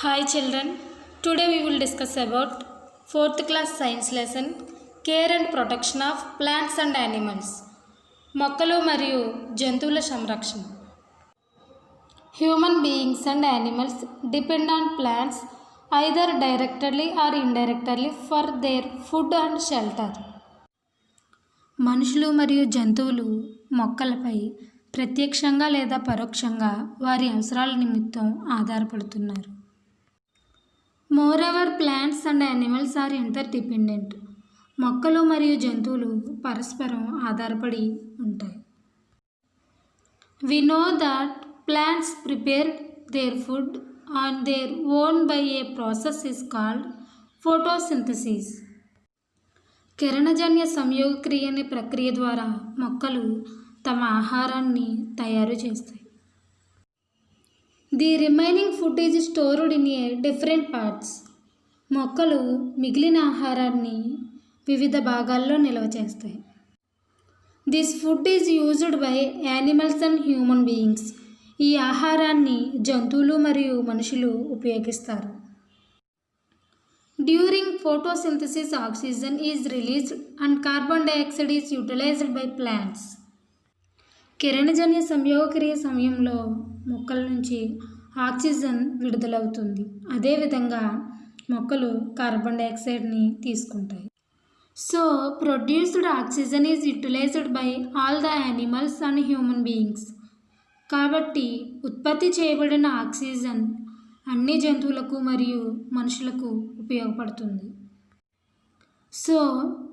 Hi children, today we will discuss about 4th class science lesson Care and Protection of Plants and Animals. మొక్కలు మరియు జంతువుల సంరక్షణ. Human beings and animals depend on plants either directly or indirectly for their food and shelter. మనుషులు మరియు జంతువులు మొక్కలపై ప్రత్యక్షంగా లేదా పరోక్షంగా వారి అవసరాల నిమిత్తం ఆధారపడుతున్నారు. Moreover, plants and animals are interdependent. మొక్కలు మరియు జంతువులు పరస్పరం ఆధారపడి ఉంటాయి. We know that plants prepare their food on their own by a process is called photosynthesis. కిరణజన్య సంయోగక్రియ అనే ప్రక్రియ ద్వారా మొక్కలు తమ ఆహారాన్ని తయారు చేస్తాయి. The remaining food is stored in a different parts. మొక్కలు మిగిలిన ఆహారాన్ని వివిధ భాగాల్లో నిల్వ చేస్తాయి. This food is used by animals and human beings. ఈ ఆహారాన్ని జంతువులు మరియు మనుషులు ఉపయోగిస్తారు. During photosynthesis, oxygen is released and carbon dioxide is utilized by plants. కిరణజన్య సంయోగక్రియ సమయంలో మొక్కల నుంచి ఆక్సిజన్ విడుదలవుతుంది. అదేవిధంగా మొక్కలు కార్బన్ డైఆక్సైడ్ని తీసుకుంటాయి. So produced oxygen is utilised by all the animals and human beings. కాబట్టి ఉత్పత్తి చేయబడిన ఆక్సిజన్ అన్ని జంతువులకు మరియు మనుషులకు ఉపయోగపడుతుంది. So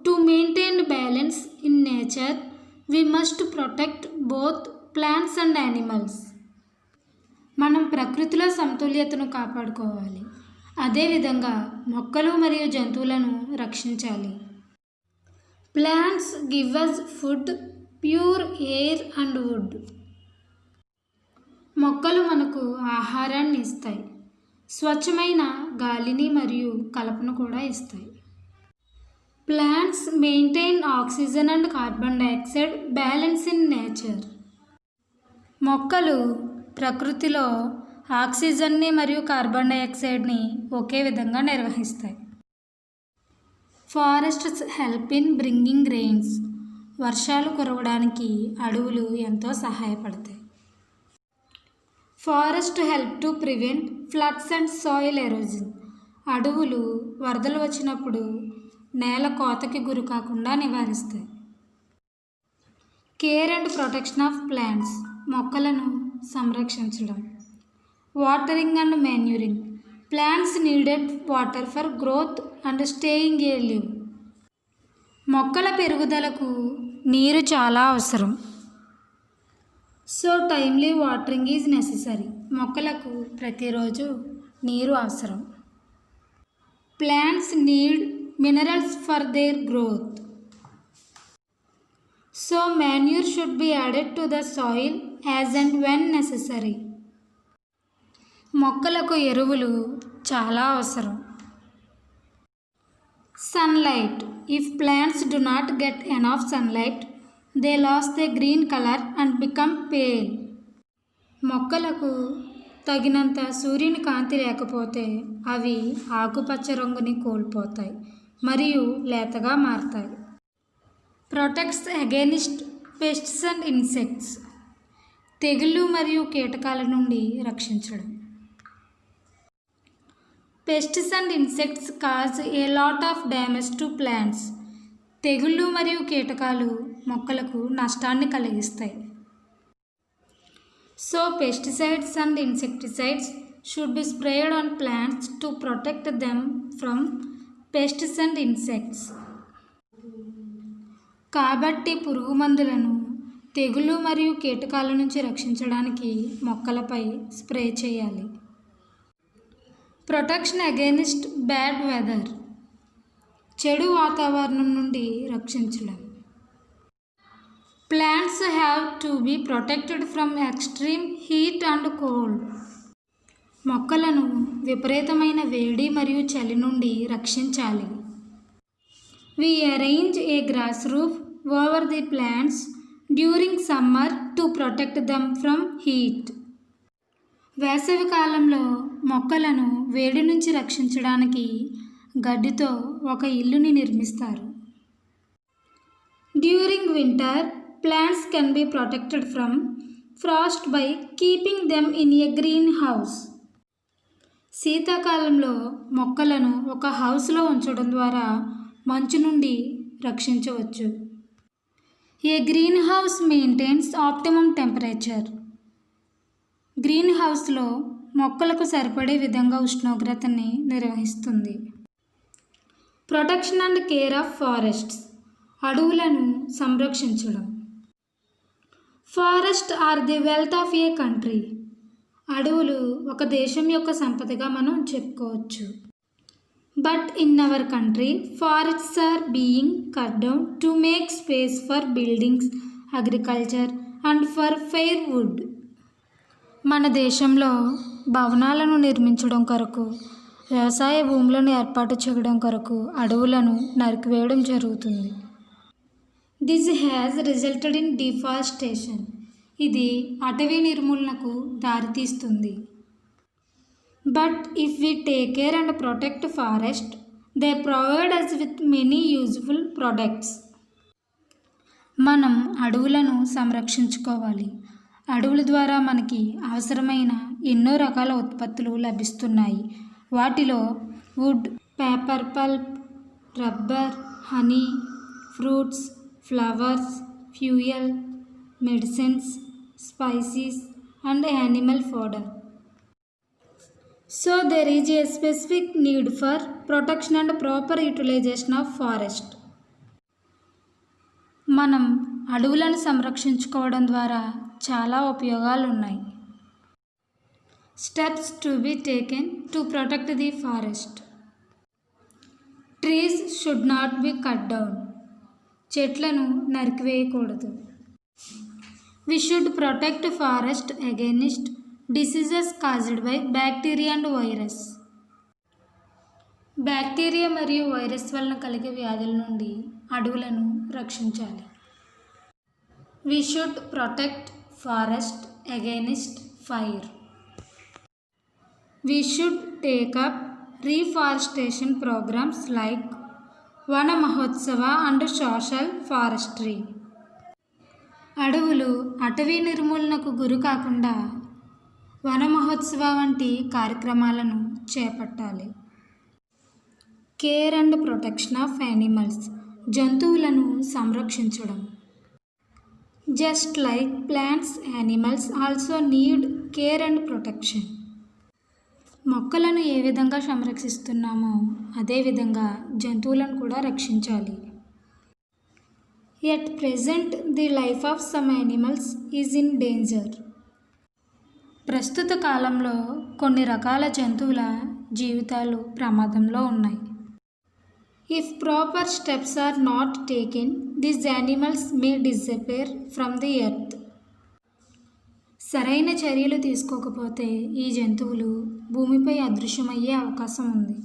to maintain balance in nature we must protect both plants and animals. మనం ప్రకృతిలో సమతుల్యతను కాపాడుకోవాలి. అదేవిధంగా మొక్కలు మరియు జంతువులను రక్షించాలి. Plants give us food, pure air and wood. మొక్కలు మనకు ఆహారాన్ని ఇస్తాయి, స్వచ్ఛమైన గాలిని మరియు కలపను కూడా ఇస్తాయి. Plants maintain oxygen and carbon dioxide balance in nature. మొక్కలు ప్రకృతిలో ఆక్సిజన్ని మరియు కార్బన్ డైఆక్సైడ్ని ఒకే విధంగా నిర్వహిస్తాయి. Forests help in bringing rains. వర్షాలు కురవడానికి అడవులు ఎంతో సహాయపడతాయి. Forest help to prevent floods and soil erosion. అడవులు వరదలు వచ్చినప్పుడు నేల కోతకి గురి కాకుండా నివారిస్తాయి. Care and protection of plants. మొక్కలను సంరక్షించడం. Watering and manuring. Plants needed water for growth and staying alive. మొక్కల పెరుగుదలకు నీరు చాలా అవసరం. So timely watering is necessary. మొక్కలకు ప్రతిరోజు నీరు అవసరం. Plants need minerals for their growth. So manure should be added to the soil as and when necessary. మొక్కలకు ఎరువులు చాలా అవసరం. Sunlight. If plants do not get enough sunlight, they lose their green color and become pale. మొక్కలకు తగినంత సూర్యుని కాంతి లేకపోతే అవి ఆకుపచ్చ రంగుని కోల్పోతాయి మరియు లేతగా మారతాయి. Protects against pests and insects. తెగుళ్ళు మరియు కీటకాల నుండి రక్షించడం. Pests and insects cause a lot of damage to plants. తెగుళ్ళు మరియు కీటకాలు మొక్కలకు నష్టాన్ని కలిగిస్తాయి. So pesticides and insecticides should be sprayed on plants to protect them from pests and insects. కాబట్టి పురుగు మందులను తెగులు మరియు కీటకాల నుంచి రక్షించడానికి మొక్కలపై స్ప్రే చేయాలి. Protection against bad weather. చెడు వాతావరణం నుండి రక్షించడం. Plants have to be protected from extreme heat and cold. మొక్కలను విపరీతమైన వేడి మరియు చలి నుండి రక్షించాలి. We arrange a grass roof over the plants during summer to protect them from heat. వేసవి కాలంలో మొక్కలను వేడి నుంచి రక్షించడానికి గడ్డితో ఒక ఇల్లుని నిర్మిస్తారు. During winter, plants can be protected from frost by keeping them in a greenhouse. శీతాకాలంలో మొక్కలను ఒక హౌస్లో ఉంచడం ద్వారా మంచు నుండి రక్షించవచ్చు. A greenhouse maintains optimum temperature. గ్రీన్ హౌస్లో మొక్కలకు సరిపడే విధంగా ఉష్ణోగ్రతని నిర్వహిస్తుంది. Protection and care of forests. అడవులను సంరక్షించడం. Forest are the wealth of a country. అడవులు ఒక దేశం యొక్క సంపదగా మనం చెప్పుకోవచ్చు. But in our country forests are being cut down to make space for buildings, agriculture and for firewood. మన దేశంలో భవనాలను నిర్మించడం కొరకు, వ్యవసాయ భూములను ఏర్పాటు చేయడం కొరకు అడవులను నరికివేయడం జరుగుతుంది. This has resulted in deforestation. ఇది అటవీ నిర్మూలనకు దారితీస్తుంది. But if we take care and protect forest, they provide us with many useful products. మనం అడవులను సంరక్షించుకోవాలి. అడవుల ద్వారా మనకి అవసరమైన ఎన్నో రకాల ఉత్పత్తులు లభిస్తున్నాయి. వాటిలో wood, paper pulp, rubber, honey, fruits, flowers, fuel, medicines, spices and animal fodder. So there is a specific need for protection and proper utilization of forest. మనం అడవులను సంరక్షించుకోవడం ద్వారా చాలా ఉపయోగాలు ఉన్నాయి. Steps to be taken to protect the forest. Trees should not be cut down. చెట్లను నరికివేయకూడదు. We should protect forest against diseases caused by bacteria and virus. Bacteria మరియు virus వలన కలిగే వ్యాధుల నుండి అడవులను రక్షించాలి. We should protect forest against fire. We should take up reforestation programs like వన మహోత్సవ అండ్ సోషల్ ఫారెస్ట్రీ. అడవులు అటవీ నిర్మూలనకు గురి కాకుండా వన మహోత్సవ వంటి కార్యక్రమాలను చేపట్టాలి. Care and protection of animals. జంతువులను సంరక్షించడం. Just like plants, animals also need care and protection. మొక్కలను ఏ విధంగా సంరక్షిస్తున్నామో అదేవిధంగా జంతువులను కూడా రక్షించాలి. At present the life of some animals is in danger. ప్రస్తుత కాలంలో కొన్ని రకాల జంతువుల జీవితాలు ప్రమాదంలో ఉన్నాయి. If proper steps are not taken, these animals may disappear from the earth. సరైన చర్యలు తీసుకోకపోతే ఈ జంతువులు భూమిపై అదృశ్యమయ్యే అవకాశం ఉంది.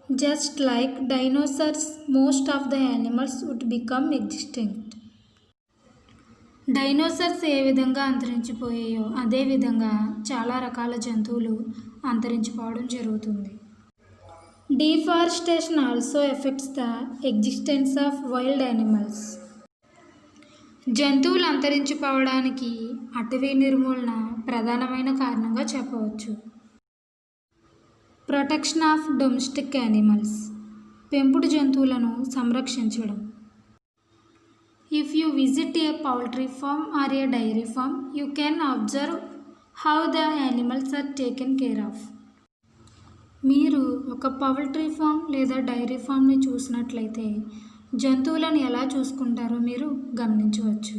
Just like dinosaurs, most of the animals would become extinct. Dinosaurs ఏ విధంగా అంతరించిపోయాయో అదేవిధంగా చాలా రకాల జంతువులు అంతరించిపోవడం జరుగుతుంది. Deforestation also effects the existence of wild animals. జంతువులు అంతరించిపోవడానికి అటవీ నిర్మూలన ప్రధానమైన కారణంగా చెప్పవచ్చు. Protection of domestic animals. పెంపుడు జంతువులను సంరక్షించడం. If you visit a poultry farm or a dairy farm, you can observe how the animals are taken care of. మీరు ఒక పౌల్ట్రీ ఫామ్ లేదా డైరీ ఫామ్ని చూసినట్లయితే జంతువులను ఎలా చూసుకుంటారో మీరు గమనించవచ్చు.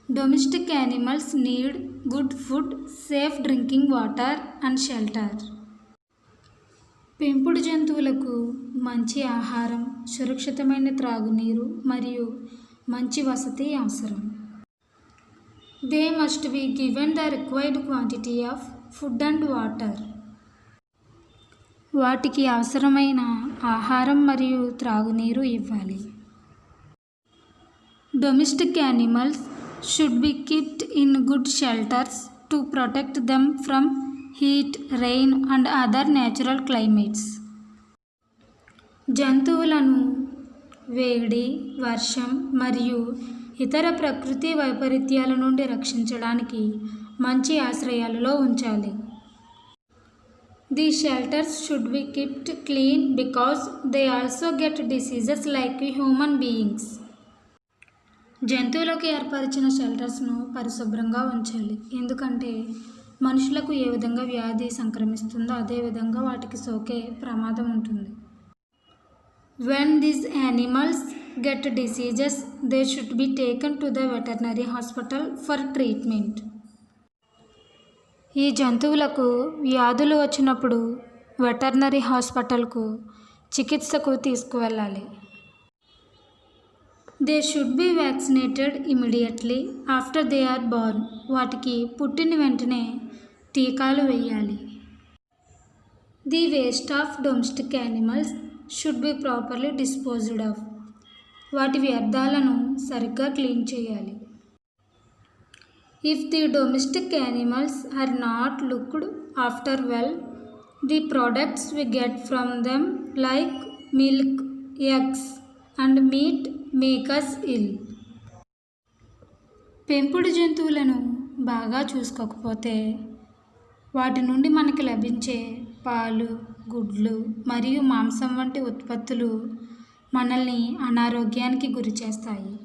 Domestic animals need good food, safe drinking water and shelter. పెంపుడు జంతువులకు మంచి ఆహారం, సురక్షితమైన త్రాగునీరు మరియు మంచి వసతి అవసరం. They must be given the required quantity of food and water. వాటికి అవసరమైన ఆహారం మరియు త్రాగునీరు ఇవ్వాలి. Domestic animals should be keeped in good shelters to protect them from heat, rain and other natural climates. జంతువులను వేడి, వర్షం మరియు ఇతర ప్రకృతి వైపరీత్యాల నుండి రక్షించడానికి మంచి ఆశ్రయాలలో ఉంచాలి. The shelters should be kept clean because they also get diseases like human beings. జంతువులకు ఏర్పరిచిన షెల్టర్స్ను పరిశుభ్రంగా ఉంచాలి, ఎందుకంటే మనుషులకు ఏ విధంగా వ్యాధి సంక్రమిస్తుందో అదేవిధంగా వాటికి సోకే ప్రమాదం ఉంటుంది. When these animals get diseases, they should be taken to the veterinary hospital for treatment. ఈ జంతువులకు వ్యాధులు వచ్చినప్పుడు వెటర్నరీ హాస్పిటల్కు చికిత్సకు తీసుకువెళ్ళాలి. They should be vaccinated immediately after they are born. వాటికి పుట్టిన వెంటనే టీకాలు వేయాలి. The waste of domestic animals should be properly disposed of. వాటి వ్యర్థాలను సరిగ్గా క్లీన్ చేయాలి. If the domestic animals are not looked after well, the products we get from them like milk, eggs and meat make us ill. పెంపుడు జంతువులను బాగా చూసుకోకపోతే వాటి నుండి మనకి లభించే పాలు, గుడ్లు మరియు మాంసం వంటి ఉత్పత్తులు మనల్ని అనారోగ్యానికి గురి చేస్తాయి.